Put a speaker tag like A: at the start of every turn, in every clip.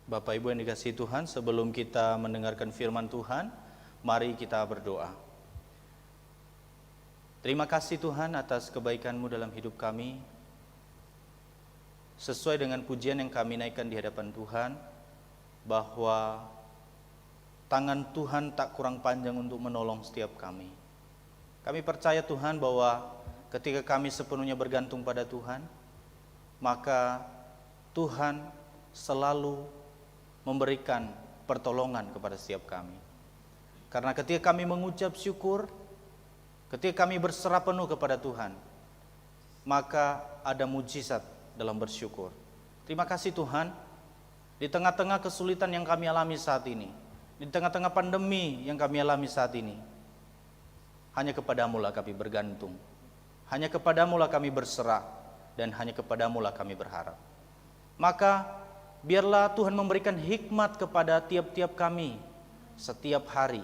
A: Bapak Ibu yang dikasihi Tuhan, sebelum kita mendengarkan firman Tuhan, mari kita berdoa. Terima kasih Tuhan atas kebaikan-Mu dalam hidup kami. Sesuai dengan pujian yang kami naikkan di hadapan Tuhan, bahwa tangan Tuhan tak kurang panjang untuk menolong setiap kami. Kami percaya Tuhan bahwa ketika kami sepenuhnya bergantung pada Tuhan, maka Tuhan selalu memberikan pertolongan kepada setiap kami. Karena ketika kami mengucap syukur, ketika kami berserah penuh kepada Tuhan, maka ada mujizat dalam bersyukur. Terima kasih Tuhan, di tengah-tengah kesulitan yang kami alami saat ini, di tengah-tengah pandemi yang kami alami saat ini, hanya kepadamu lah kami bergantung, hanya kepadamu lah kami berserah, dan hanya kepadamu lah kami berharap. Maka biarlah Tuhan memberikan hikmat kepada tiap-tiap kami setiap hari,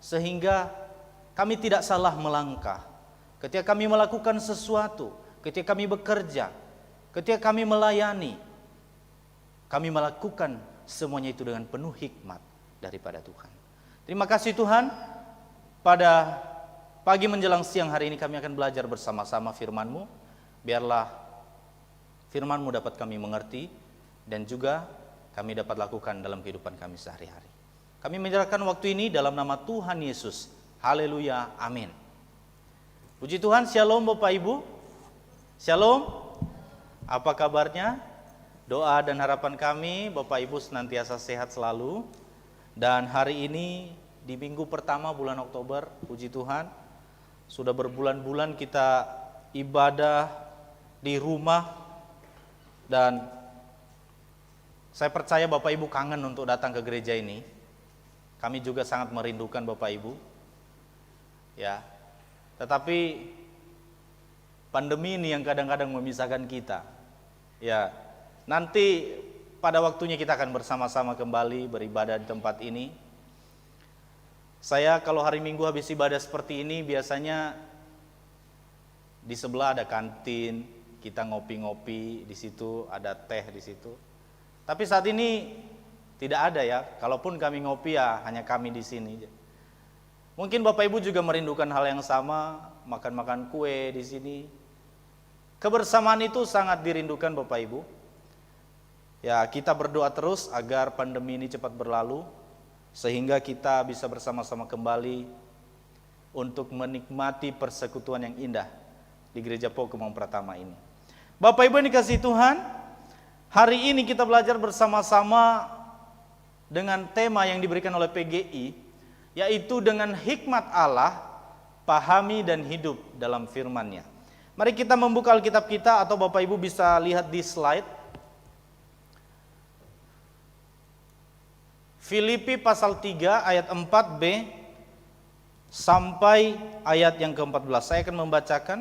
A: sehingga kami tidak salah melangkah. Ketika kami melakukan sesuatu, ketika kami bekerja, ketika kami melayani, kami melakukan semuanya itu dengan penuh hikmat daripada Tuhan. Terima kasih Tuhan. Pada pagi menjelang siang hari ini kami akan belajar bersama-sama firman-Mu. Biarlah firman-Mu dapat kami mengerti dan juga kami dapat lakukan dalam kehidupan kami sehari-hari. Kami menyerahkan waktu ini dalam nama Tuhan Yesus. Haleluya, amin. Puji Tuhan, shalom Bapak Ibu. Shalom. Apa kabarnya? Doa dan harapan kami Bapak Ibu senantiasa sehat selalu. Dan hari ini di minggu pertama bulan Oktober, puji Tuhan, sudah berbulan-bulan kita ibadah di rumah. Dan saya percaya Bapak Ibu kangen untuk datang ke gereja ini. Kami juga sangat merindukan Bapak Ibu. Ya. Tetapi pandemi ini yang kadang-kadang memisahkan kita. Ya. Nanti pada waktunya kita akan bersama-sama kembali beribadah di tempat ini. Saya kalau hari Minggu habis ibadah seperti ini biasanya di sebelah ada kantin, kita ngopi-ngopi di situ, ada teh di situ. Tapi saat ini tidak ada ya. Kalaupun kami ngopi ya hanya kami di sini. Mungkin Bapak Ibu juga merindukan hal yang sama, makan-makan kue di sini. Kebersamaan itu sangat dirindukan Bapak Ibu. Ya, kita berdoa terus agar pandemi ini cepat berlalu sehingga kita bisa bersama-sama kembali untuk menikmati persekutuan yang indah di Gereja Pokemon Pratama ini. Bapak Ibu yang dikasihi Tuhan, hari ini kita belajar bersama-sama dengan tema yang diberikan oleh PGI, yaitu dengan hikmat Allah, pahami dan hidup dalam firman-Nya. Mari kita membuka Alkitab kita, atau Bapak Ibu bisa lihat di slide. Filipi pasal 3 ayat 4b sampai ayat yang ke-14. Saya akan membacakan.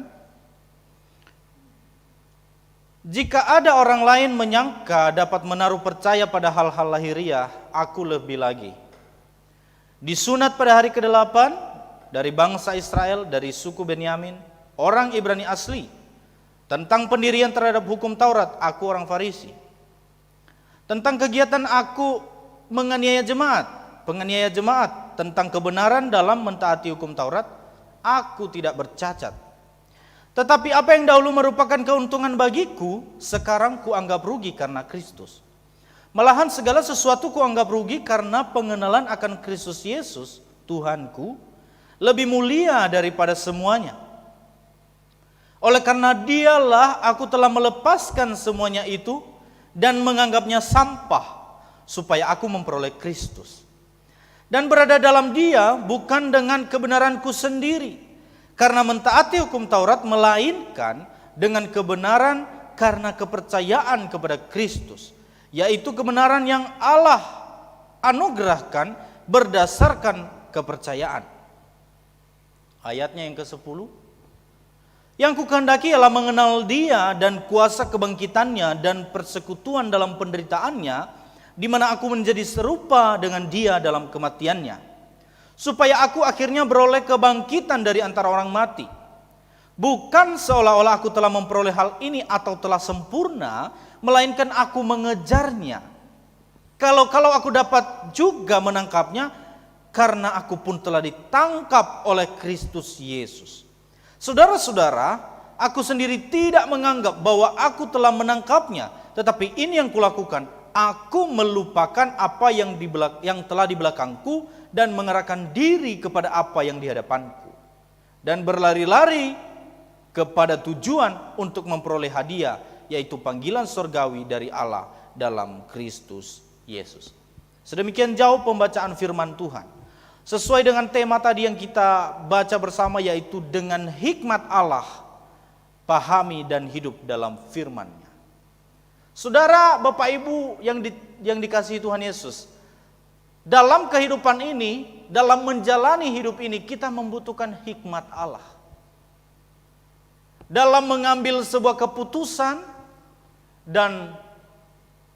A: Jika ada orang lain menyangka dapat menaruh percaya pada hal-hal lahiriah, aku lebih lagi. Disunat pada hari ke-8 dari bangsa Israel, dari suku Benyamin, orang Ibrani asli. Tentang pendirian terhadap hukum Taurat, aku orang Farisi. Tentang kegiatan aku menganiaya jemaat, penganiaya jemaat, tentang kebenaran dalam mentaati hukum Taurat, aku tidak bercacat. Tetapi apa yang dahulu merupakan keuntungan bagiku, sekarang kuanggap rugi karena Kristus. Malahan segala sesuatu kuanggap rugi karena pengenalan akan Kristus Yesus, Tuhanku, lebih mulia daripada semuanya. Oleh karena Dialah aku telah melepaskan semuanya itu dan menganggapnya sampah, supaya aku memperoleh Kristus dan berada dalam Dia, bukan dengan kebenaranku sendiri karena mentaati hukum Taurat, melainkan dengan kebenaran karena kepercayaan kepada Kristus, yaitu kebenaran yang Allah anugerahkan berdasarkan kepercayaan. Ayatnya yang ke-10, yang kukehendaki ialah mengenal Dia dan kuasa kebangkitannya dan persekutuan dalam penderitaannya, di mana aku menjadi serupa dengan Dia dalam kematiannya, supaya aku akhirnya beroleh kebangkitan dari antara orang mati. Bukan seolah-olah aku telah memperoleh hal ini atau telah sempurna, melainkan aku mengejarnya, Kalau aku dapat juga menangkapnya, karena aku pun telah ditangkap oleh Kristus Yesus. Saudara-saudara, aku sendiri tidak menganggap bahwa aku telah menangkapnya, tetapi ini yang kulakukan, aku melupakan apa yang telah di belakangku dan mengerahkan diri kepada apa yang di hadapanku, dan berlari-lari kepada tujuan untuk memperoleh hadiah, yaitu panggilan surgawi dari Allah dalam Kristus Yesus. Sedemikian jauh pembacaan firman Tuhan. Sesuai dengan tema tadi yang kita baca bersama, yaitu dengan hikmat Allah, pahami dan hidup dalam firman-Nya. Saudara, Bapak Ibu yang dikasihi Tuhan Yesus, dalam kehidupan ini, dalam menjalani hidup ini, kita membutuhkan hikmat Allah. Dalam mengambil sebuah keputusan dan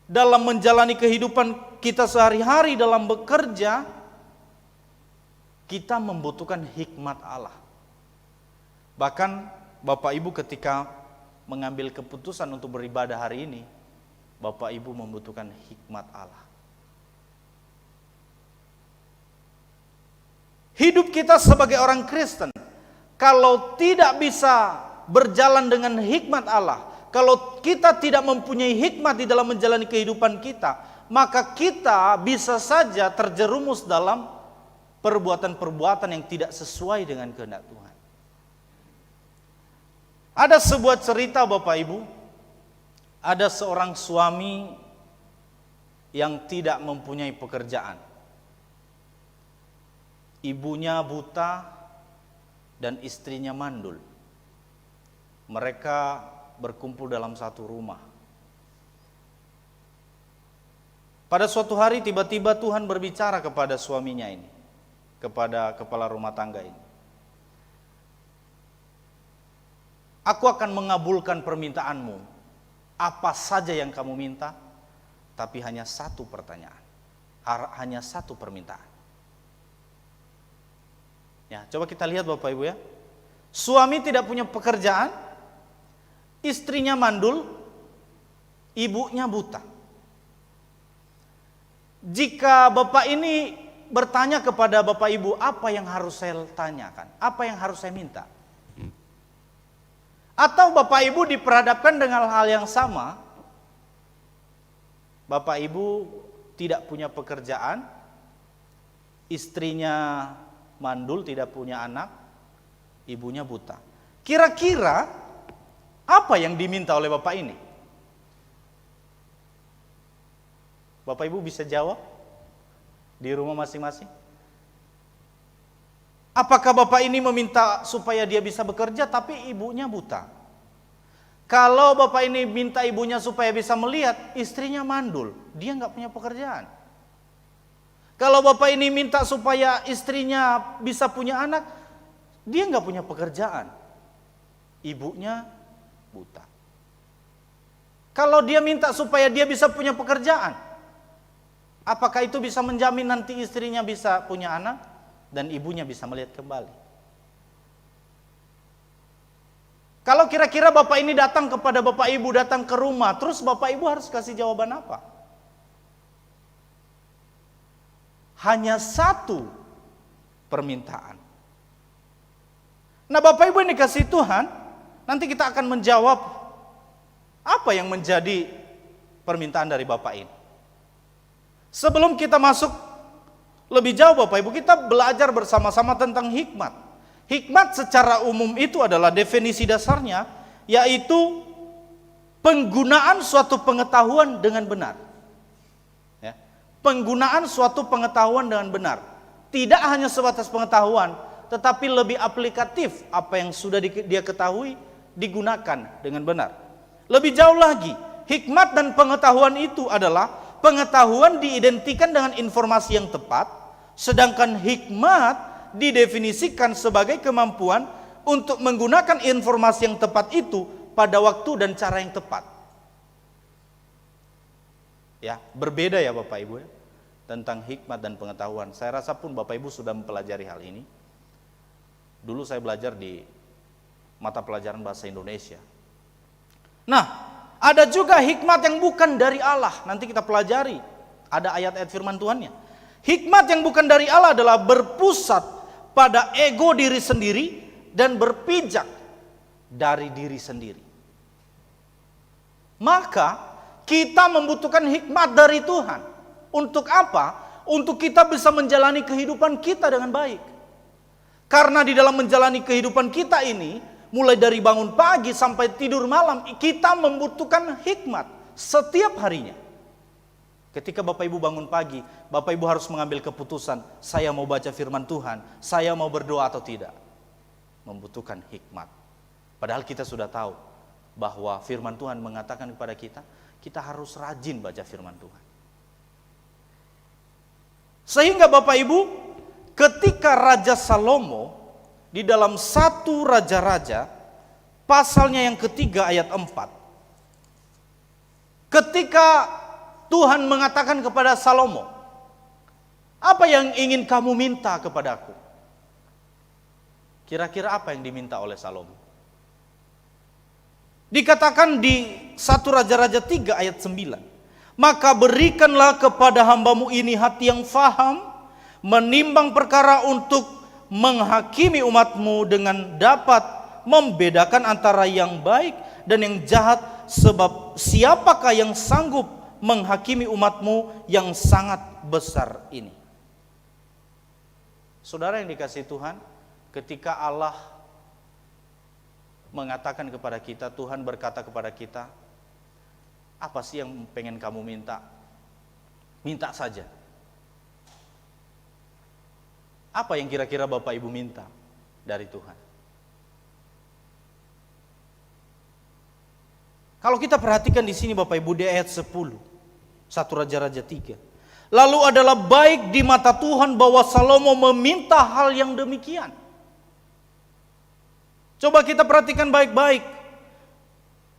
A: dalam menjalani kehidupan kita sehari-hari, dalam bekerja, kita membutuhkan hikmat Allah. Bahkan Bapak Ibu ketika mengambil keputusan untuk beribadah hari ini, Bapak Ibu membutuhkan hikmat Allah. Hidup kita sebagai orang Kristen, kalau tidak bisa berjalan dengan hikmat Allah, kalau kita tidak mempunyai hikmat di dalam menjalani kehidupan kita, maka kita bisa saja terjerumus dalam perbuatan-perbuatan yang tidak sesuai dengan kehendak Tuhan. Ada sebuah cerita Bapak Ibu, ada seorang suami yang tidak mempunyai pekerjaan. Ibunya buta dan istrinya mandul. Mereka berkumpul dalam satu rumah. Pada suatu hari tiba-tiba Tuhan berbicara kepada suaminya ini, kepada kepala rumah tangga ini. Aku akan mengabulkan permintaanmu, apa saja yang kamu minta, tapi hanya satu pertanyaan, hanya satu permintaan. Ya, coba kita lihat Bapak Ibu ya. Suami tidak punya pekerjaan, istrinya mandul, ibunya buta. Jika Bapak ini bertanya kepada Bapak Ibu, apa yang harus saya tanyakan? Apa yang harus saya minta? Atau Bapak Ibu diperhadapkan dengan hal yang sama, Bapak Ibu tidak punya pekerjaan, istrinya mandul, tidak punya anak, ibunya buta. Kira-kira apa yang diminta oleh Bapak ini? Bapak Ibu bisa jawab di rumah masing-masing? Apakah Bapak ini meminta supaya dia bisa bekerja tapi ibunya buta? Kalau Bapak ini minta ibunya supaya bisa melihat, istrinya mandul, dia nggak punya pekerjaan. Kalau Bapak ini minta supaya istrinya bisa punya anak, dia nggak punya pekerjaan, ibunya buta. Kalau dia minta supaya dia bisa punya pekerjaan, apakah itu bisa menjamin nanti istrinya bisa punya anak dan ibunya bisa melihat kembali? Kalau kira-kira Bapak ini datang kepada Bapak Ibu, datang ke rumah, terus Bapak Ibu harus kasih jawaban apa? Hanya satu permintaan. Nah Bapak Ibu ini kasih Tuhan, nanti kita akan menjawab apa yang menjadi permintaan dari Bapak ini. Sebelum kita masuk lebih jauh Bapak Ibu, kita belajar bersama-sama tentang hikmat. Hikmat secara umum itu adalah definisi dasarnya, yaitu penggunaan suatu pengetahuan dengan benar. Ya. Penggunaan suatu pengetahuan dengan benar. Tidak hanya sebatas pengetahuan, tetapi lebih aplikatif, apa yang sudah dia ketahui digunakan dengan benar. Lebih jauh lagi, hikmat dan pengetahuan itu adalah pengetahuan diidentikan dengan informasi yang tepat, sedangkan hikmat didefinisikan sebagai kemampuan untuk menggunakan informasi yang tepat itu pada waktu dan cara yang tepat. Ya, berbeda ya Bapak Ibu ya, tentang hikmat dan pengetahuan. Saya rasa pun Bapak Ibu sudah mempelajari hal ini. Dulu saya belajar di mata pelajaran bahasa Indonesia. Nah, ada juga hikmat yang bukan dari Allah. Nanti kita pelajari. Ada ayat-ayat firman Tuhannya. Hikmat yang bukan dari Allah adalah berpusat pada ego diri sendiri dan berpijak dari diri sendiri. Maka kita membutuhkan hikmat dari Tuhan. Untuk apa? Untuk kita bisa menjalani kehidupan kita dengan baik. Karena di dalam menjalani kehidupan kita ini, mulai dari bangun pagi sampai tidur malam, kita membutuhkan hikmat setiap harinya. Ketika Bapak Ibu bangun pagi, Bapak Ibu harus mengambil keputusan, saya mau baca firman Tuhan, saya mau berdoa atau tidak. Membutuhkan hikmat. Padahal kita sudah tahu bahwa firman Tuhan mengatakan kepada kita, kita harus rajin baca firman Tuhan. Sehingga Bapak Ibu, ketika Raja Salomo di dalam 1 Raja-Raja pasalnya yang ketiga ayat 4, ketika Tuhan mengatakan kepada Salomo, apa yang ingin kamu minta kepadaku? Kira-kira apa yang diminta oleh Salomo? Dikatakan di 1 Raja-Raja 3 ayat 9, maka berikanlah kepada hambamu ini hati yang faham, menimbang perkara untuk menghakimi umatmu dengan dapat membedakan antara yang baik dan yang jahat, sebab siapakah yang sanggup menghakimi umatmu yang sangat besar ini. Saudara yang dikasihi Tuhan, ketika Allah mengatakan kepada kita, Tuhan berkata kepada kita, apa sih yang pengen kamu minta? Minta saja. Apa yang kira-kira Bapak Ibu minta dari Tuhan? Kalau kita perhatikan di sini Bapak Ibu, di ayat 10, 1 Raja-Raja 3. Lalu adalah baik di mata Tuhan bahwa Salomo meminta hal yang demikian. Coba kita perhatikan baik-baik.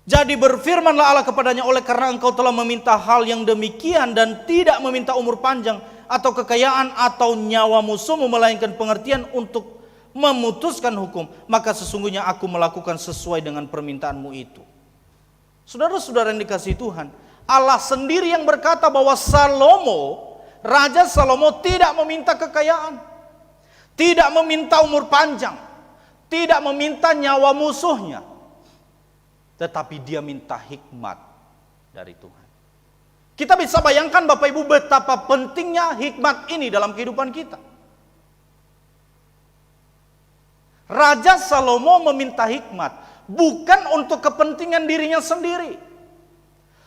A: Jadi berfirmanlah Allah kepadanya, oleh karena engkau telah meminta hal yang demikian dan tidak meminta umur panjang atau kekayaan atau nyawa musuhmu, melainkan pengertian untuk memutuskan hukum, maka sesungguhnya aku melakukan sesuai dengan permintaanmu itu. Saudara-saudara yang dikasihi Tuhan, Allah sendiri yang berkata bahwa Raja Salomo tidak meminta kekayaan, tidak meminta umur panjang, tidak meminta nyawa musuhnya, tetapi dia minta hikmat dari Tuhan. Kita bisa bayangkan Bapak Ibu betapa pentingnya hikmat ini dalam kehidupan kita. Raja Salomo meminta hikmat bukan untuk kepentingan dirinya sendiri,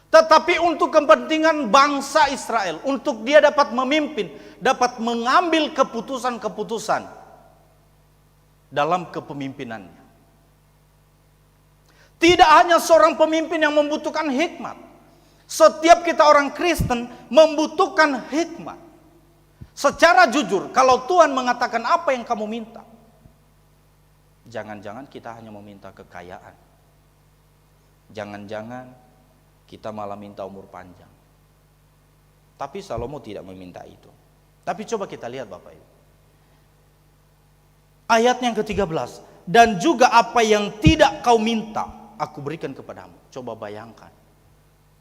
A: tetapi untuk kepentingan bangsa Israel, untuk dia dapat memimpin, dapat mengambil keputusan-keputusan dalam kepemimpinannya. Tidak hanya seorang pemimpin yang membutuhkan hikmat, setiap kita orang Kristen membutuhkan hikmat. Secara jujur, kalau Tuhan mengatakan apa yang kamu minta, jangan-jangan kita hanya meminta kekayaan, jangan-jangan kita malah minta umur panjang. Tapi Salomo tidak meminta itu. Tapi coba kita lihat Bapak Ibu, ayat yang ke-13, dan juga apa yang tidak kau minta aku berikan kepadamu. Coba bayangkan,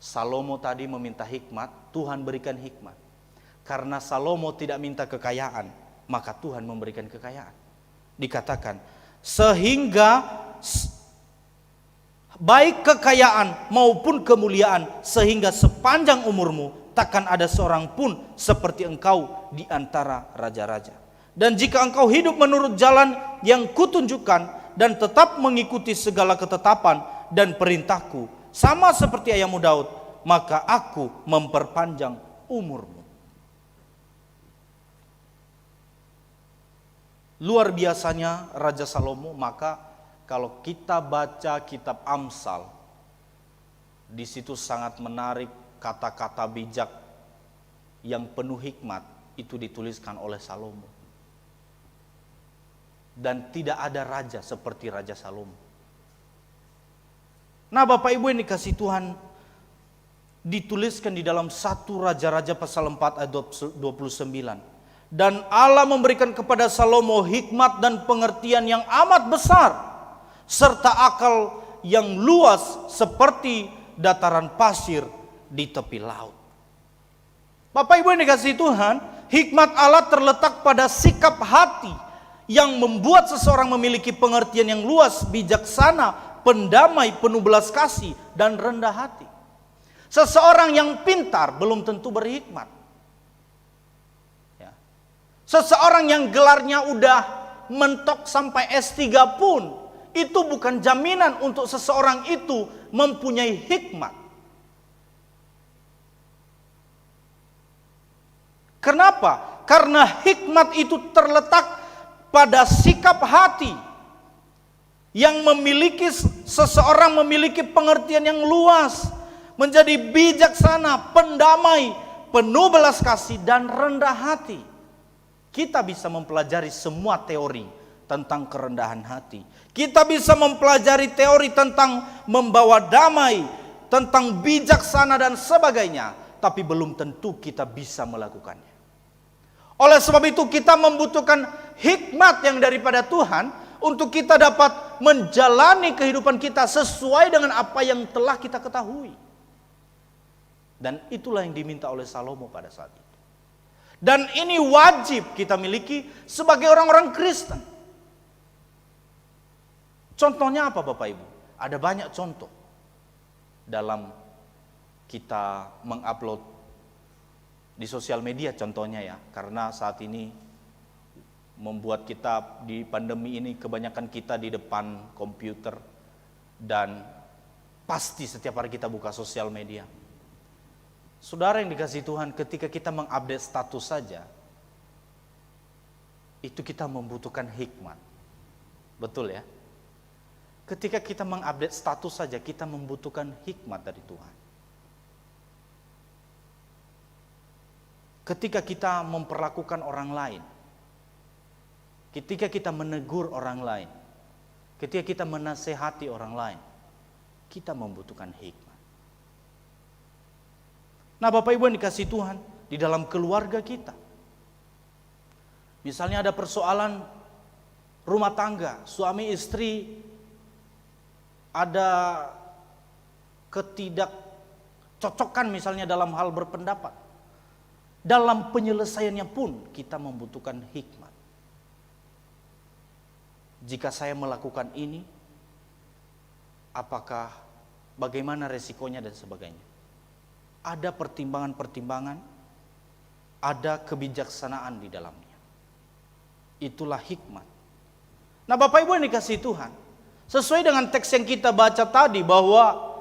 A: Salomo tadi meminta hikmat, Tuhan berikan hikmat. Karena Salomo tidak minta kekayaan, maka Tuhan memberikan kekayaan. Dikatakan, sehingga baik kekayaan maupun kemuliaan, sehingga sepanjang umurmu takkan ada seorang pun seperti engkau di antara raja-raja. Dan jika engkau hidup menurut jalan yang kutunjukkan dan tetap mengikuti segala ketetapan dan perintahku, sama seperti ayahmu Daud, maka aku memperpanjang umurmu. Luar biasanya Raja Salomo. Maka kalau kita baca kitab Amsal, di situ sangat menarik kata-kata bijak yang penuh hikmat itu dituliskan oleh Salomo. Dan tidak ada raja seperti Raja Salomo. Nah Bapak Ibu yang dikasihi Tuhan, dituliskan di dalam 1 Raja-Raja pasal 4 ayat 29. Dan Allah memberikan kepada Salomo hikmat dan pengertian yang amat besar, serta akal yang luas seperti dataran pasir di tepi laut. Bapak Ibu yang dikasihi Tuhan, hikmat Allah terletak pada sikap hati yang membuat seseorang memiliki pengertian yang luas, bijaksana, pendamai, penuh belas kasih, dan rendah hati. Seseorang yang pintar belum tentu berhikmat. Ya. Seseorang yang gelarnya udah mentok sampai S3 pun, itu bukan jaminan untuk seseorang itu mempunyai hikmat. Kenapa? Karena hikmat itu terletak pada sikap hati yang memiliki seseorang memiliki pengertian yang luas, menjadi bijaksana, pendamai, penuh belas kasih, dan rendah hati. Kita bisa mempelajari semua teori tentang kerendahan hati. Kita bisa mempelajari teori tentang membawa damai, tentang bijaksana dan sebagainya, tapi belum tentu kita bisa melakukannya. Oleh sebab itu kita membutuhkan hikmat yang daripada Tuhan untuk kita dapat menjalani kehidupan kita sesuai dengan apa yang telah kita ketahui. Dan itulah yang diminta oleh Salomo pada saat itu. Dan ini wajib kita miliki sebagai orang-orang Kristen. Contohnya apa Bapak Ibu? Ada banyak contoh dalam kita mengupload di sosial media contohnya ya. Karena saat ini membuat kita di pandemi ini kebanyakan kita di depan komputer. Dan pasti setiap hari kita buka sosial media. Saudara yang dikasihi Tuhan, ketika kita mengupdate status saja, itu kita membutuhkan hikmat. Betul ya? Ketika kita mengupdate status saja, kita membutuhkan hikmat dari Tuhan. Ketika kita memperlakukan orang lain, ketika kita menegur orang lain, ketika kita menasehati orang lain, kita membutuhkan hikmat. Nah Bapak Ibu yang dikasihi Tuhan, di dalam keluarga kita, misalnya ada persoalan rumah tangga, suami istri ada ketidakcocokan misalnya dalam hal berpendapat. Dalam penyelesaiannya pun kita membutuhkan hikmat. Jika saya melakukan ini, apakah bagaimana resikonya dan sebagainya. Ada pertimbangan-pertimbangan, ada kebijaksanaan di dalamnya. Itulah hikmat. Nah Bapak Ibu yang dikasihi Tuhan, sesuai dengan teks yang kita baca tadi bahwa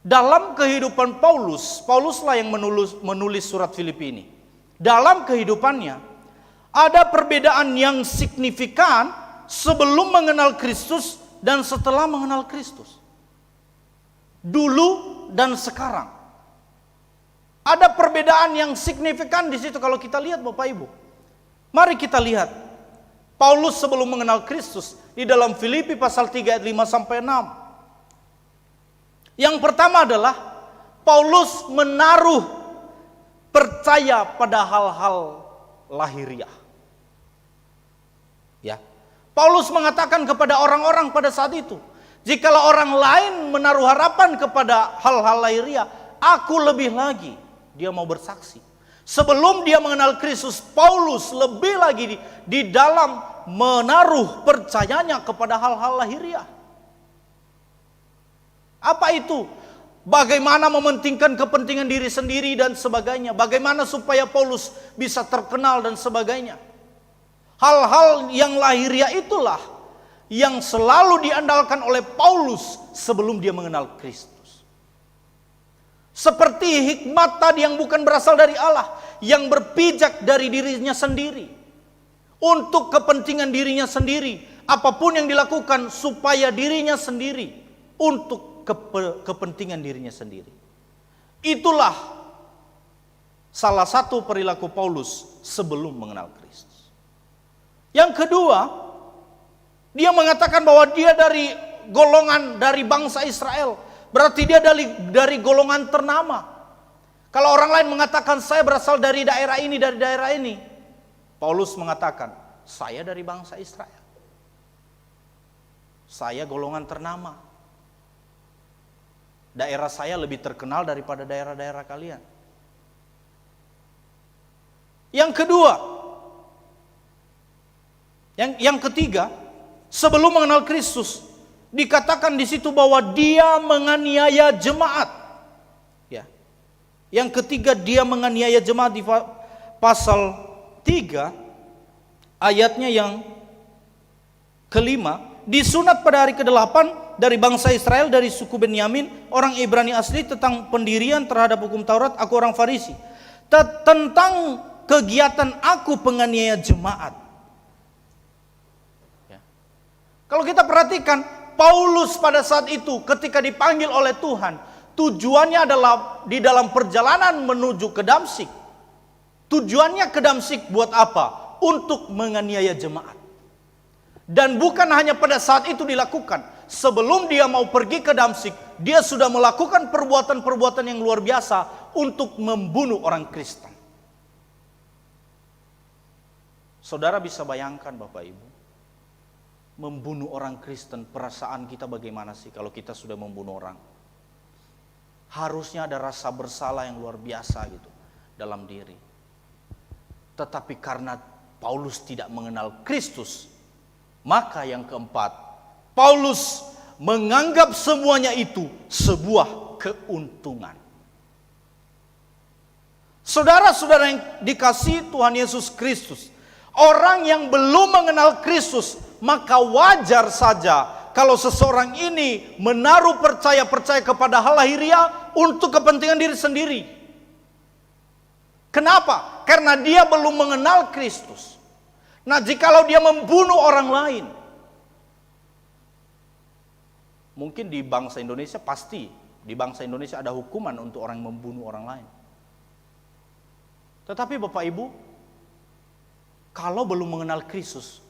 A: dalam kehidupan Pauluslah yang menulis surat Filipi ini. Dalam kehidupannya ada perbedaan yang signifikan sebelum mengenal Kristus dan setelah mengenal Kristus. Dulu dan sekarang. Ada perbedaan yang signifikan di situ kalau kita lihat Bapak Ibu. Mari kita lihat Paulus sebelum mengenal Kristus di dalam Filipi pasal 3 ayat 5 sampai 6. Yang pertama adalah Paulus menaruh percaya pada hal-hal lahiriah. Ya. Paulus mengatakan kepada orang-orang pada saat itu, jikalau orang lain menaruh harapan kepada hal-hal lahiriah, aku lebih lagi. Dia mau bersaksi. Sebelum dia mengenal Kristus, Paulus lebih lagi di dalam menaruh percayanya kepada hal-hal lahiriah. Apa itu? Bagaimana mementingkan kepentingan diri sendiri dan sebagainya. Bagaimana supaya Paulus bisa terkenal dan sebagainya. Hal-hal yang lahiriah itulah yang selalu diandalkan oleh Paulus sebelum dia mengenal Kristus. Seperti hikmat tadi yang bukan berasal dari Allah, yang berpijak dari dirinya sendiri. Untuk kepentingan dirinya sendiri. Apapun yang dilakukan supaya dirinya sendiri. Untuk kepentingan dirinya sendiri. Itulah salah satu perilaku Paulus sebelum mengenal Kristus. Yang kedua, dia mengatakan bahwa dia dari golongan dari bangsa Israel. Berarti dia dari golongan ternama. Kalau orang lain mengatakan saya berasal dari daerah ini, dari daerah ini, Paulus mengatakan saya dari bangsa Israel. Saya golongan ternama. Daerah saya lebih terkenal daripada daerah-daerah kalian. Yang kedua, yang ketiga, sebelum mengenal Kristus, dikatakan di situ bahwa dia menganiaya jemaat. Ya. Yang ketiga, dia menganiaya jemaat di pasal 3 ayatnya yang kelima, disunat pada hari ke-8 dari bangsa Israel dari suku Benyamin, orang Ibrani asli, tentang pendirian terhadap hukum Taurat, aku orang Farisi. Tentang kegiatan aku penganiaya jemaat. Ya. Kalau kita perhatikan, Paulus pada saat itu ketika dipanggil oleh Tuhan, tujuannya adalah di dalam perjalanan menuju ke Damsyik. Tujuannya ke Damsyik buat apa? Untuk menganiaya jemaat. Dan bukan hanya pada saat itu dilakukan. Sebelum dia mau pergi ke Damsyik, dia sudah melakukan perbuatan-perbuatan yang luar biasa untuk membunuh orang Kristen. Saudara bisa bayangkan Bapak Ibu, membunuh orang Kristen, perasaan kita bagaimana sih kalau kita sudah membunuh orang? Harusnya ada rasa bersalah yang luar biasa gitu dalam diri. Tetapi karena Paulus tidak mengenal Kristus, maka yang keempat, Paulus menganggap semuanya itu sebuah keuntungan. Saudara-saudara yang dikasihi Tuhan Yesus Kristus, orang yang belum mengenal Kristus, maka wajar saja kalau seseorang ini menaruh percaya kepada hal lahiriah untuk kepentingan diri sendiri. Kenapa? Karena dia belum mengenal Kristus. Nah, jikalau dia membunuh orang lain, mungkin di bangsa Indonesia pasti, di bangsa Indonesia ada hukuman untuk orang yang membunuh orang lain. Tetapi Bapak Ibu, kalau belum mengenal Kristus,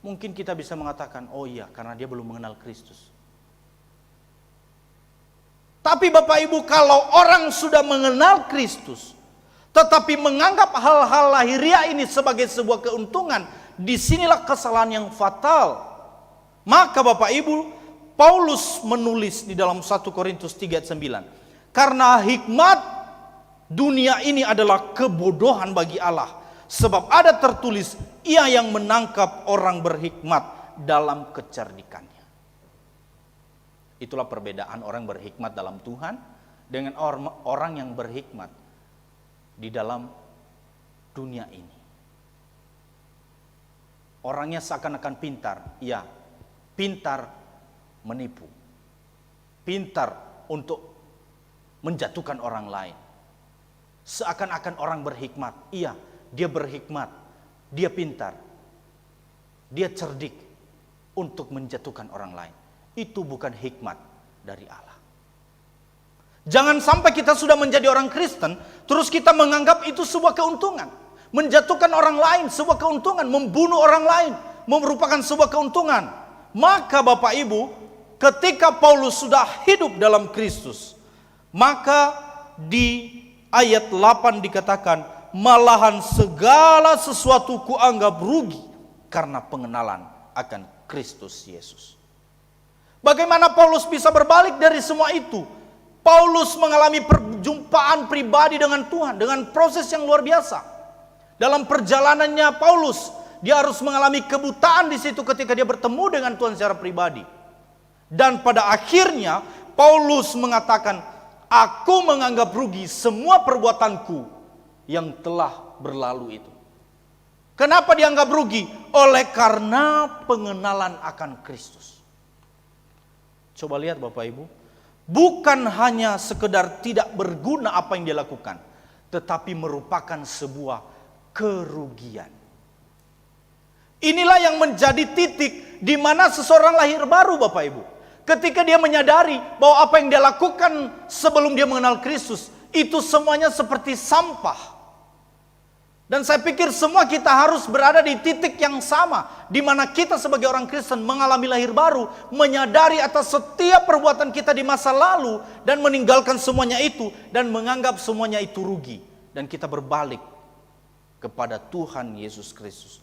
A: mungkin kita bisa mengatakan, oh iya, karena dia belum mengenal Kristus. Tapi Bapak Ibu, kalau orang sudah mengenal Kristus, tetapi menganggap hal-hal lahiriah ini sebagai sebuah keuntungan, disinilah kesalahan yang fatal. Maka Bapak Ibu, Paulus menulis di dalam 1 Korintus 3:9, karena hikmat dunia ini adalah kebodohan bagi Allah, sebab ada tertulis, ia yang menangkap orang berhikmat dalam kecerdikannya. Itulah perbedaan orang berhikmat dalam Tuhan dengan orang yang berhikmat di dalam dunia ini. Orangnya seakan-akan pintar, ya, pintar menipu, pintar untuk menjatuhkan orang lain. Seakan-akan orang berhikmat, iya, dia berhikmat, dia pintar, dia cerdik untuk menjatuhkan orang lain. Itu bukan hikmat dari Allah. Jangan sampai kita sudah menjadi orang Kristen, terus kita menganggap itu sebuah keuntungan. Menjatuhkan orang lain sebuah keuntungan, membunuh orang lain merupakan sebuah keuntungan. Maka Bapak Ibu, ketika Paulus sudah hidup dalam Kristus, maka di ayat 8 dikatakan, malahan segala sesuatu kuanggap rugi karena pengenalan akan Kristus Yesus. Bagaimana Paulus bisa berbalik dari semua itu? Paulus mengalami perjumpaan pribadi dengan Tuhan, dengan proses yang luar biasa. Dalam perjalanannya Paulus, dia harus mengalami kebutaan di situ ketika dia bertemu dengan Tuhan secara pribadi. Dan pada akhirnya Paulus mengatakan, aku menganggap rugi semua perbuatanku yang telah berlalu itu. Kenapa dianggap rugi? Oleh karena pengenalan akan Kristus. Coba lihat Bapak Ibu, bukan hanya sekedar tidak berguna apa yang dia lakukan, tetapi merupakan sebuah kerugian. Inilah yang menjadi titik di mana seseorang lahir baru Bapak Ibu. Ketika dia menyadari bahwa apa yang dia lakukan sebelum dia mengenal Kristus, itu semuanya seperti sampah. Dan saya pikir semua kita harus berada di titik yang sama, di mana kita sebagai orang Kristen mengalami lahir baru, menyadari atas setiap perbuatan kita di masa lalu, dan meninggalkan semuanya itu, dan menganggap semuanya itu rugi. Dan kita berbalik kepada Tuhan Yesus Kristus.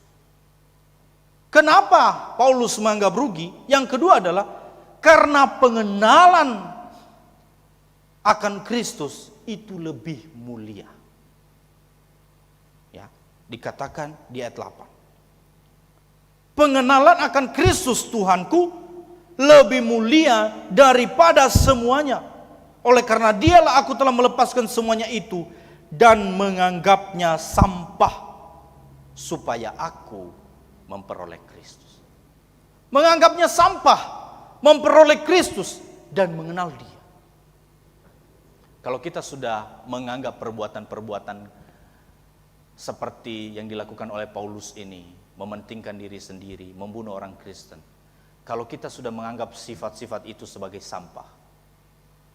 A: Kenapa Paulus menganggap rugi? Yang kedua adalah, karena pengenalan akan Kristus itu lebih mulia. Ya. Dikatakan di ayat 8. Pengenalan akan Kristus Tuhanku lebih mulia daripada semuanya. Oleh karena dialah aku telah melepaskan semuanya itu dan menganggapnya sampah supaya aku memperoleh Kristus. Menganggapnya sampah, memperoleh Kristus dan mengenal Dia. Kalau kita sudah menganggap perbuatan-perbuatan seperti yang dilakukan oleh Paulus ini, mementingkan diri sendiri, membunuh orang Kristen. Kalau kita sudah menganggap sifat-sifat itu sebagai sampah,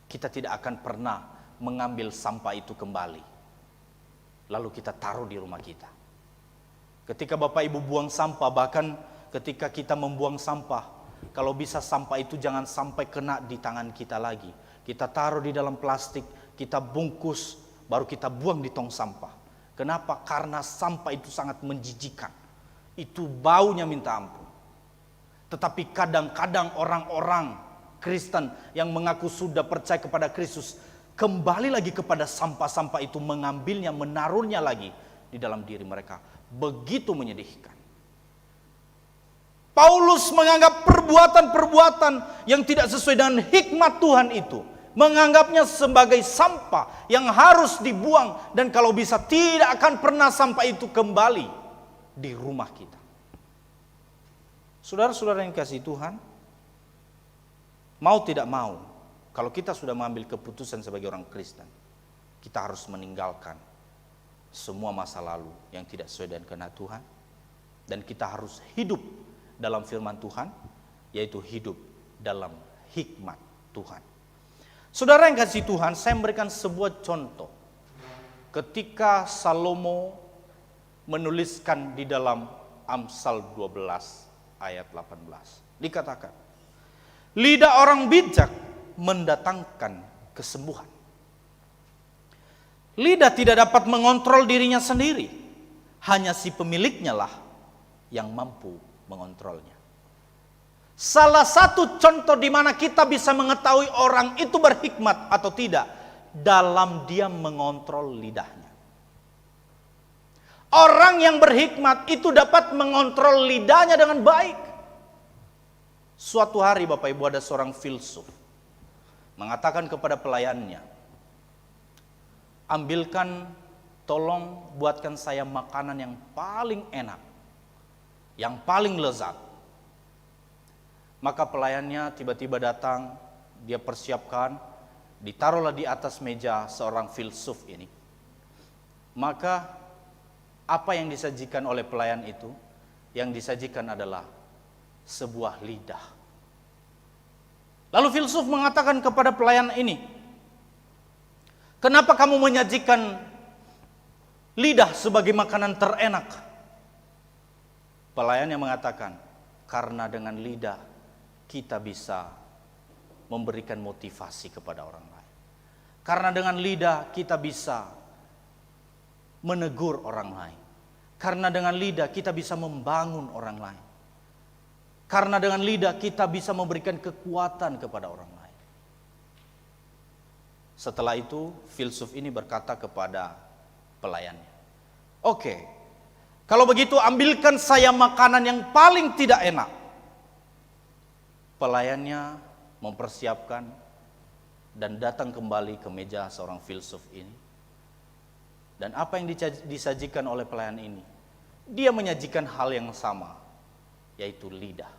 A: kita tidak akan pernah mengambil sampah itu kembali. Lalu kita taruh di rumah kita. Ketika Bapak Ibu buang sampah, bahkan ketika kita membuang sampah, kalau bisa sampah itu jangan sampai kena di tangan kita lagi. Kita taruh di dalam plastik, kita bungkus, baru kita buang di tong sampah. Kenapa? Karena sampah itu sangat menjijikan. Itu baunya minta ampun. Tetapi kadang-kadang orang-orang Kristen yang mengaku sudah percaya kepada Kristus kembali lagi kepada sampah-sampah itu, mengambilnya, menaruhnya lagi di dalam diri mereka. Begitu menyedihkan. Paulus menganggap perbuatan-perbuatan yang tidak sesuai dengan hikmat Tuhan itu, menganggapnya sebagai sampah yang harus dibuang, dan kalau bisa tidak akan pernah sampah itu kembali di rumah kita. Saudara-saudara yang kasih Tuhan, mau tidak mau, kalau kita sudah mengambil keputusan sebagai orang Kristen, kita harus meninggalkan semua masa lalu yang tidak sesuai dengan kehendak Tuhan, dan kita harus hidup dalam firman Tuhan, yaitu hidup dalam hikmat Tuhan. Saudara yang kasih Tuhan, saya memberikan sebuah contoh. Ketika Salomo menuliskan di dalam Amsal 12 ayat 18, dikatakan, lidah orang bijak mendatangkan kesembuhan. Lidah tidak dapat mengontrol dirinya sendiri, hanya si pemiliknya lah yang mampu mengontrolnya. Salah satu contoh di mana kita bisa mengetahui orang itu berhikmat atau tidak, dalam dia mengontrol lidahnya. Orang yang berhikmat itu dapat mengontrol lidahnya dengan baik. Suatu hari Bapak Ibu, ada seorang filsuf mengatakan kepada pelayannya, ambilkan, tolong buatkan saya makanan yang paling enak, yang paling lezat. Maka pelayannya tiba-tiba datang, dia persiapkan, ditaruhlah di atas meja seorang filsuf ini. Maka apa yang disajikan oleh pelayan itu? Yang disajikan adalah sebuah lidah. Lalu filsuf mengatakan kepada pelayan ini, kenapa kamu menyajikan lidah sebagai makanan terenak? Pelayan yang mengatakan, karena dengan lidah kita bisa memberikan motivasi kepada orang lain. Karena dengan lidah kita bisa menegur orang lain. Karena dengan lidah kita bisa membangun orang lain. Karena dengan lidah kita bisa memberikan kekuatan kepada orang lain. Setelah itu filsuf ini berkata kepada pelayannya, oke, kalau begitu ambilkan saya makanan yang paling tidak enak. Pelayannya mempersiapkan dan datang kembali ke meja seorang filsuf ini. Dan apa yang disajikan oleh pelayan ini? Dia menyajikan hal yang sama, yaitu lidah.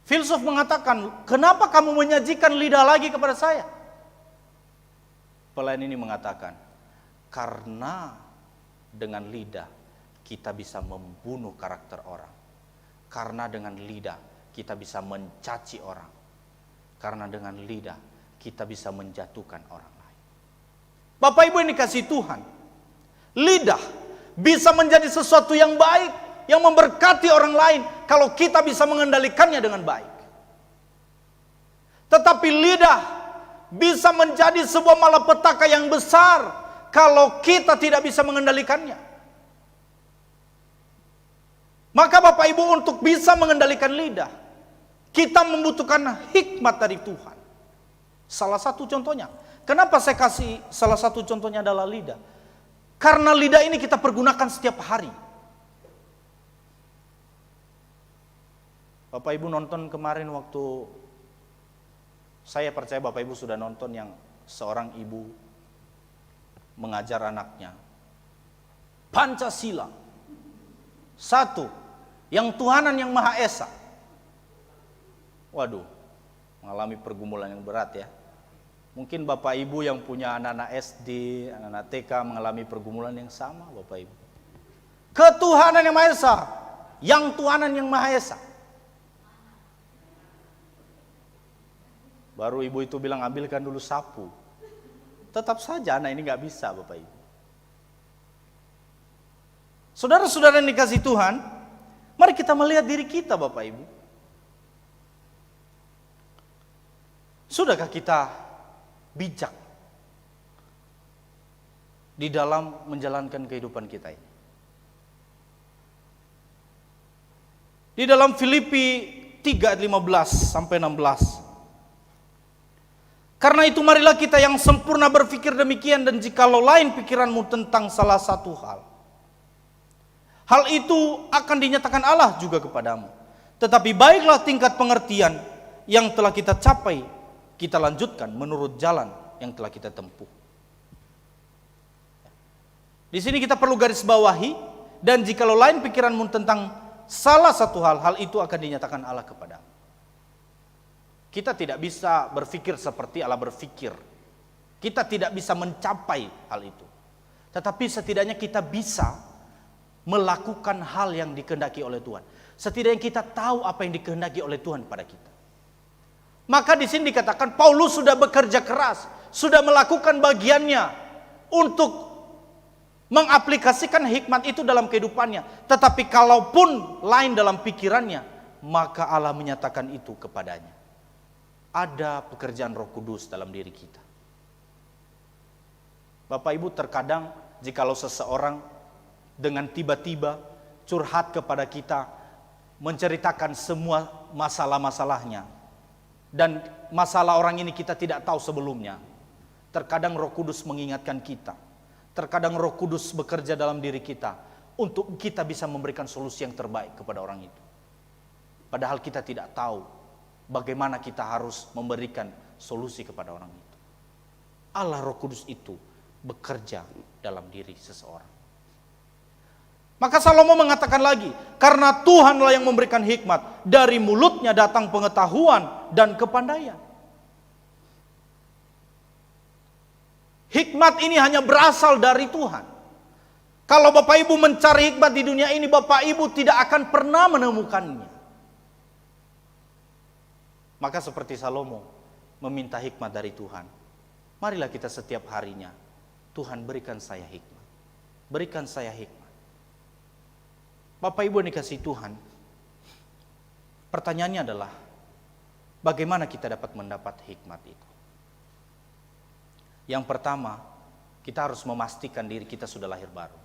A: Filsuf mengatakan, kenapa kamu menyajikan lidah lagi kepada saya? Pelayan ini mengatakan, karena dengan lidah kita bisa membunuh karakter orang. Karena dengan lidah kita bisa mencaci orang. Karena dengan lidah kita bisa menjatuhkan orang lain. Bapak Ibu yang dikasihi Tuhan, lidah bisa menjadi sesuatu yang baik, yang memberkati orang lain kalau kita bisa mengendalikannya dengan baik. Tetapi lidah bisa menjadi sebuah malapetaka yang besar kalau kita tidak bisa mengendalikannya. Maka Bapak Ibu, untuk bisa mengendalikan lidah, kita membutuhkan hikmat dari Tuhan. Salah satu contohnya, kenapa saya kasih salah satu contohnya adalah lidah? Karena lidah ini kita pergunakan setiap hari. Bapak Ibu nonton kemarin waktu, saya percaya Bapak Ibu sudah nonton yang seorang ibu mengajar anaknya. Pancasila. Satu, yang Tuhanan yang Maha Esa. Waduh, mengalami pergumulan yang berat ya. Mungkin Bapak Ibu yang punya anak-anak SD, anak-anak TK mengalami pergumulan yang sama Bapak Ibu. Ketuhanan yang Maha Esa, yang Tuhanan yang Maha Esa. Baru ibu itu bilang ambilkan dulu sapu. Tetap saja anak ini nggak bisa Bapak Ibu. Saudara-saudara yang dikasih Tuhan, mari kita melihat diri kita Bapak Ibu. Sudahkah kita bijak di dalam menjalankan kehidupan kita ini? Di dalam Filipi 3 ayat 15 sampai 16. Karena itu marilah kita yang sempurna berpikir demikian, dan jikalau lain pikiranmu tentang salah satu hal, hal itu akan dinyatakan Allah juga kepadamu. Tetapi baiklah tingkat pengertian yang telah kita capai, kita lanjutkan menurut jalan yang telah kita tempuh. Di sini kita perlu garis bawahi, dan jikalau lain pikiranmu tentang salah satu hal, hal itu akan dinyatakan Allah kepadamu. Kita tidak bisa berpikir seperti Allah berpikir. Kita tidak bisa mencapai hal itu. Tetapi setidaknya kita bisa melakukan hal yang dikehendaki oleh Tuhan. Setidaknya kita tahu apa yang dikehendaki oleh Tuhan pada kita. Maka di sini dikatakan Paulus sudah bekerja keras, sudah melakukan bagiannya untuk mengaplikasikan hikmat itu dalam kehidupannya. Tetapi kalaupun lain dalam pikirannya, maka Allah menyatakan itu kepadanya. Ada pekerjaan Roh Kudus dalam diri kita. Bapak Ibu, terkadang jikalau seseorang dengan tiba-tiba curhat kepada kita, menceritakan semua masalah-masalahnya, dan masalah orang ini kita tidak tahu sebelumnya, terkadang Roh Kudus mengingatkan kita. Terkadang Roh Kudus bekerja dalam diri kita untuk kita bisa memberikan solusi yang terbaik kepada orang itu. Padahal kita tidak tahu bagaimana kita harus memberikan solusi kepada orang itu. Allah Roh Kudus itu bekerja dalam diri seseorang. Maka Salomo mengatakan lagi, karena Tuhanlah yang memberikan hikmat, dari mulutnya datang pengetahuan dan kepandaian. Hikmat ini hanya berasal dari Tuhan. Kalau Bapak Ibu mencari hikmat di dunia ini, Bapak Ibu tidak akan pernah menemukannya. Maka seperti Salomo meminta hikmat dari Tuhan, marilah kita setiap harinya, Tuhan berikan saya hikmat, berikan saya hikmat. Bapak Ibu yang dikasihi Tuhan, pertanyaannya adalah, bagaimana kita dapat mendapat hikmat itu? Yang pertama, kita harus memastikan diri kita sudah lahir baru.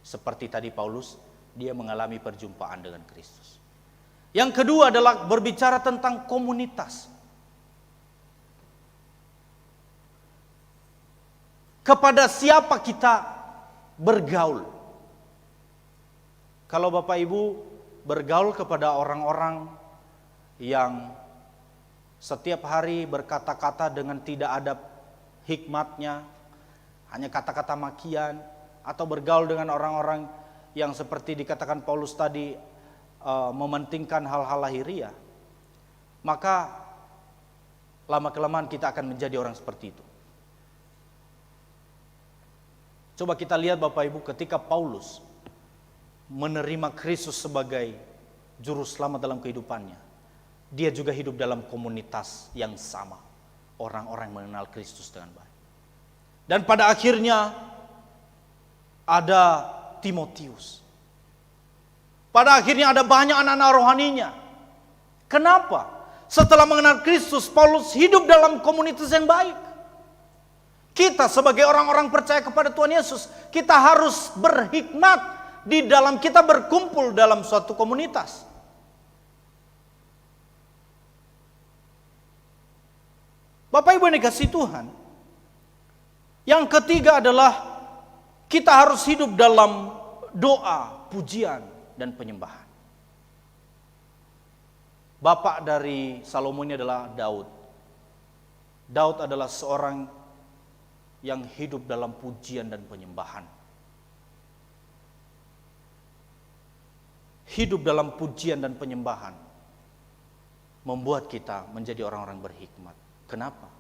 A: Seperti tadi Paulus, dia mengalami perjumpaan dengan Kristus. Yang kedua adalah berbicara tentang komunitas. Kepada siapa kita bergaul? Kalau Bapak Ibu bergaul kepada orang-orang yang setiap hari berkata-kata dengan tidak ada hikmatnya, hanya kata-kata makian, atau bergaul dengan orang-orang yang seperti dikatakan Paulus tadi, mementingkan hal-hal lahiriah, maka lama-kelamaan kita akan menjadi orang seperti itu. Coba kita lihat Bapak Ibu, ketika Paulus menerima Kristus sebagai juru selamat dalam kehidupannya, dia juga hidup dalam komunitas yang sama, orang-orang yang mengenal Kristus dengan baik. Dan pada akhirnya ada Timotius. Pada akhirnya ada banyak anak-anak rohaninya. Kenapa? Setelah mengenal Kristus, Paulus hidup dalam komunitas yang baik. Kita sebagai orang-orang percaya kepada Tuhan Yesus, kita harus berhikmat di dalam kita berkumpul dalam suatu komunitas. Bapak Ibu yang dikasihi Tuhan, yang ketiga adalah Kita harus hidup dalam doa, pujian, dan penyembahan. Bapak dari Salomo ini adalah Daud. Daud adalah seorang yang hidup dalam pujian dan penyembahan. Hidup dalam pujian dan penyembahan membuat kita menjadi orang-orang berhikmat. Kenapa?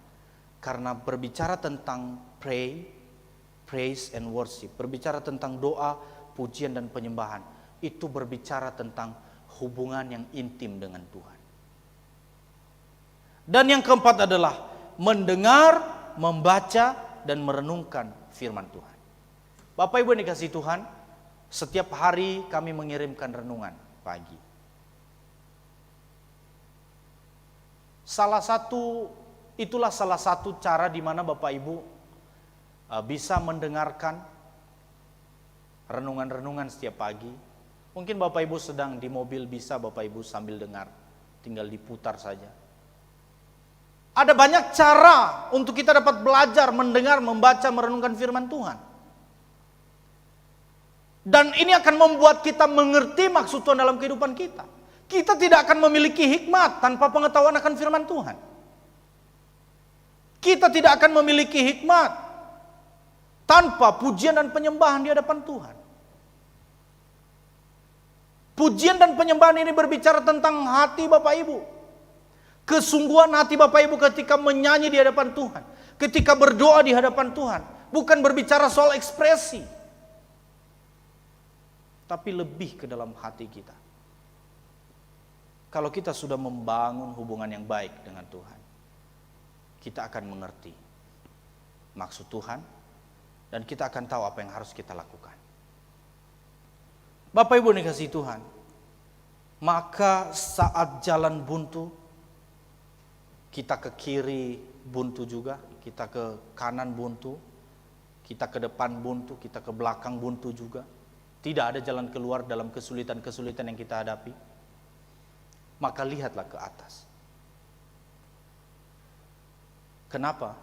A: Karena berbicara tentang praise and worship, berbicara tentang doa, pujian dan penyembahan, itu berbicara tentang hubungan yang intim dengan Tuhan. Dan yang keempat adalah mendengar, membaca, dan merenungkan firman Tuhan. Bapak Ibu yang dikasihi Tuhan, setiap hari kami mengirimkan renungan pagi. Itulah salah satu cara di mana Bapak Ibu bisa mendengarkan renungan-renungan setiap pagi. Mungkin Bapak Ibu sedang di mobil, bisa Bapak Ibu sambil dengar, tinggal diputar saja. Ada banyak cara untuk kita dapat belajar, mendengar, membaca, merenungkan firman Tuhan. Dan ini akan membuat kita mengerti maksud Tuhan dalam kehidupan kita. Kita tidak akan memiliki hikmat tanpa pengetahuan akan firman Tuhan. Kita tidak akan memiliki hikmat tanpa pujian dan penyembahan di hadapan Tuhan. Pujian dan penyembahan ini berbicara tentang hati Bapak Ibu. Kesungguhan hati Bapak Ibu ketika menyanyi di hadapan Tuhan, ketika berdoa di hadapan Tuhan, bukan berbicara soal ekspresi, tapi lebih ke dalam hati kita. Kalau kita sudah membangun hubungan yang baik dengan Tuhan, kita akan mengerti maksud Tuhan dan kita akan tahu apa yang harus kita lakukan. Bapak Ibu dikasihi Tuhan, maka saat jalan buntu, kita ke kiri buntu juga, kita ke kanan buntu, kita ke depan buntu, kita ke belakang buntu juga. Tidak ada jalan keluar dalam kesulitan-kesulitan yang kita hadapi. Maka lihatlah ke atas. Kenapa?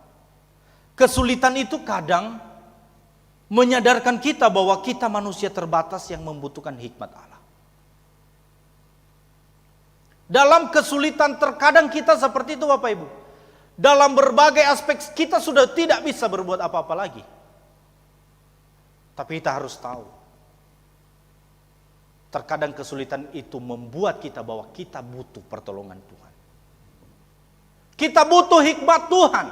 A: Kesulitan itu kadang menyadarkan kita bahwa kita manusia terbatas yang membutuhkan hikmat Allah. Dalam kesulitan terkadang kita seperti itu Bapak Ibu. Dalam berbagai aspek kita sudah tidak bisa berbuat apa-apa lagi. Tapi kita harus tahu, terkadang kesulitan itu membuat kita bahwa kita butuh pertolongan Tuhan. Kita butuh hikmat Tuhan.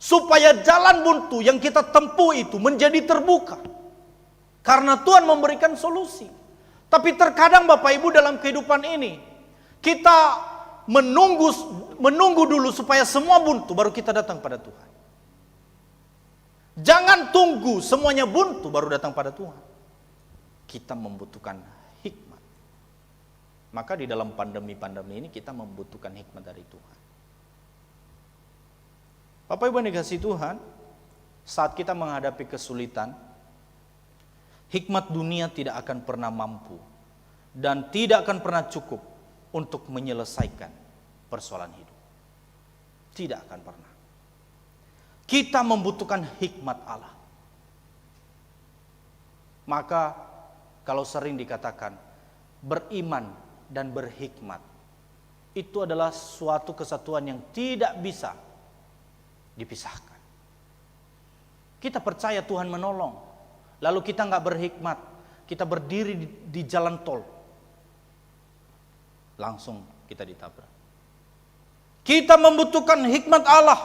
A: Supaya jalan buntu yang kita tempuh itu menjadi terbuka. Karena Tuhan memberikan solusi. Tapi terkadang Bapak Ibu dalam kehidupan ini, kita menunggu dulu supaya semua buntu baru kita datang pada Tuhan. Jangan tunggu semuanya buntu baru datang pada Tuhan. Kita membutuhkan hikmat. Maka di dalam pandemi-pandemi ini kita membutuhkan hikmat dari Tuhan. Bapak Ibu yang dikasihi Tuhan, saat kita menghadapi kesulitan, hikmat dunia tidak akan pernah mampu dan tidak akan pernah cukup untuk menyelesaikan persoalan hidup. Tidak akan pernah. Kita membutuhkan hikmat Allah. Maka kalau sering dikatakan beriman dan berhikmat, itu adalah suatu kesatuan yang tidak bisa dipisahkan. Kita percaya Tuhan menolong, lalu kita nggak berhikmat, kita berdiri di jalan tol, langsung kita ditabrak. Kita membutuhkan hikmat Allah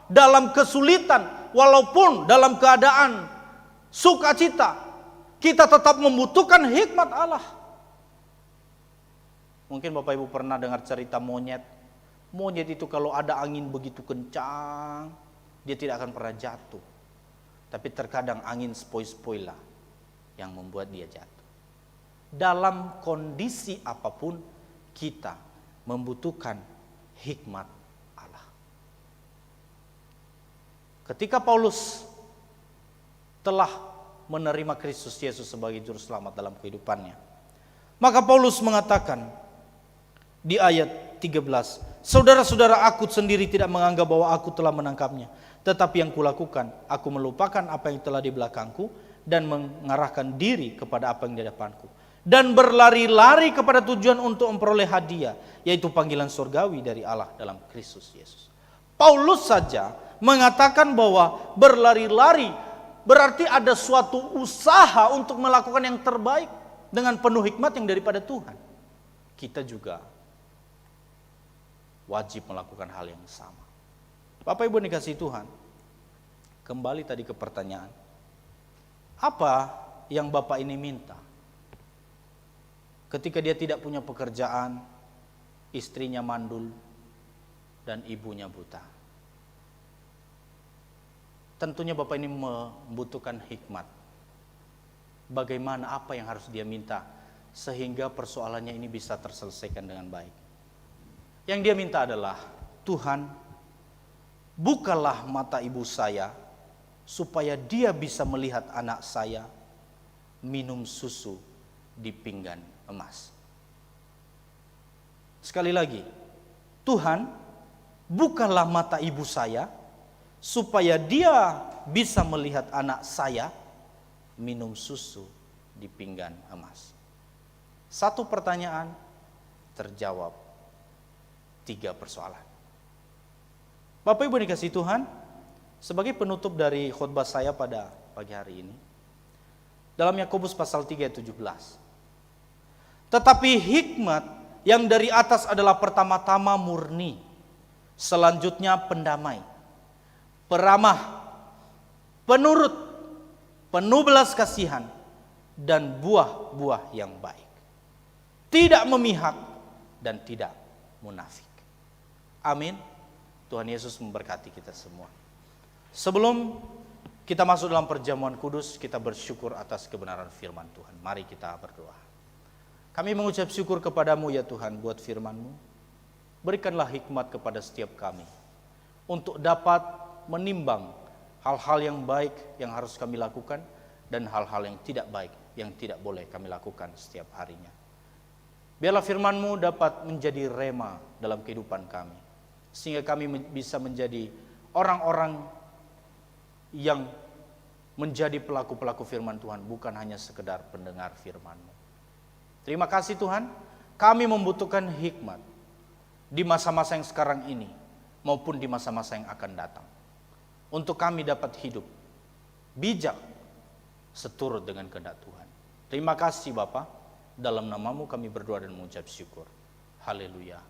A: dalam kesulitan, walaupun dalam keadaan sukacita, kita tetap membutuhkan hikmat Allah. Mungkin Bapak Ibu pernah dengar cerita monyet. Monyet itu kalau ada angin begitu kencang, dia tidak akan pernah jatuh. Tapi terkadang angin sepoi-sepoi lah yang membuat dia jatuh. Dalam kondisi apapun, kita membutuhkan hikmat Allah. Ketika Paulus telah menerima Kristus Yesus sebagai juru selamat dalam kehidupannya, maka Paulus mengatakan di ayat 13, saudara-saudara, aku sendiri tidak menganggap bahwa aku telah menangkapnya, tetapi yang kulakukan, aku melupakan apa yang telah di belakangku dan mengarahkan diri kepada apa yang di hadapanku. Dan berlari-lari kepada tujuan untuk memperoleh hadiah, yaitu panggilan surgawi dari Allah dalam Kristus Yesus. Paulus saja mengatakan bahwa berlari-lari berarti ada suatu usaha untuk melakukan yang terbaik dengan penuh hikmat yang daripada Tuhan. Kita juga wajib melakukan hal yang sama. Bapak Ibu dikasihi Tuhan, kembali tadi ke pertanyaan, apa yang Bapak ini minta? Ketika dia tidak punya pekerjaan, istrinya mandul, dan ibunya buta. Tentunya Bapak ini membutuhkan hikmat. Bagaimana, apa yang harus dia minta sehingga persoalannya ini bisa terselesaikan dengan baik. Yang dia minta adalah, Tuhan, bukalah mata ibu saya supaya dia bisa melihat anak saya minum susu di pinggan emas. Sekali lagi, Tuhan, bukalah mata ibu saya supaya dia bisa melihat anak saya minum susu di pinggan emas. Satu pertanyaan terjawab 3 persoalan. Bapak Ibu dikasihi Tuhan, sebagai penutup dari khotbah saya pada pagi hari ini, dalam Yakobus pasal 3 ayat 17. Tetapi hikmat yang dari atas adalah pertama-tama murni, selanjutnya pendamai, peramah, penurut, penuh belas kasihan, dan buah-buah yang baik. Tidak memihak dan tidak munafik. Amin. Tuhan Yesus memberkati kita semua. Sebelum kita masuk dalam perjamuan kudus, kita bersyukur atas kebenaran firman Tuhan. Mari kita berdoa. Kami mengucap syukur kepadamu ya Tuhan buat firman-Mu. Berikanlah hikmat kepada setiap kami untuk dapat menimbang hal-hal yang baik yang harus kami lakukan dan hal-hal yang tidak baik yang tidak boleh kami lakukan setiap harinya. Biarlah firman-Mu dapat menjadi rema dalam kehidupan kami, sehingga kami bisa menjadi orang-orang yang menjadi pelaku-pelaku firman Tuhan, bukan hanya sekedar pendengar firman-Mu. Terima kasih Tuhan, kami membutuhkan hikmat di masa-masa yang sekarang ini, maupun di masa-masa yang akan datang, untuk kami dapat hidup bijak seturut dengan kehendak Tuhan. Terima kasih Bapa, dalam nama-Mu kami berdoa dan mengucap syukur. Haleluya.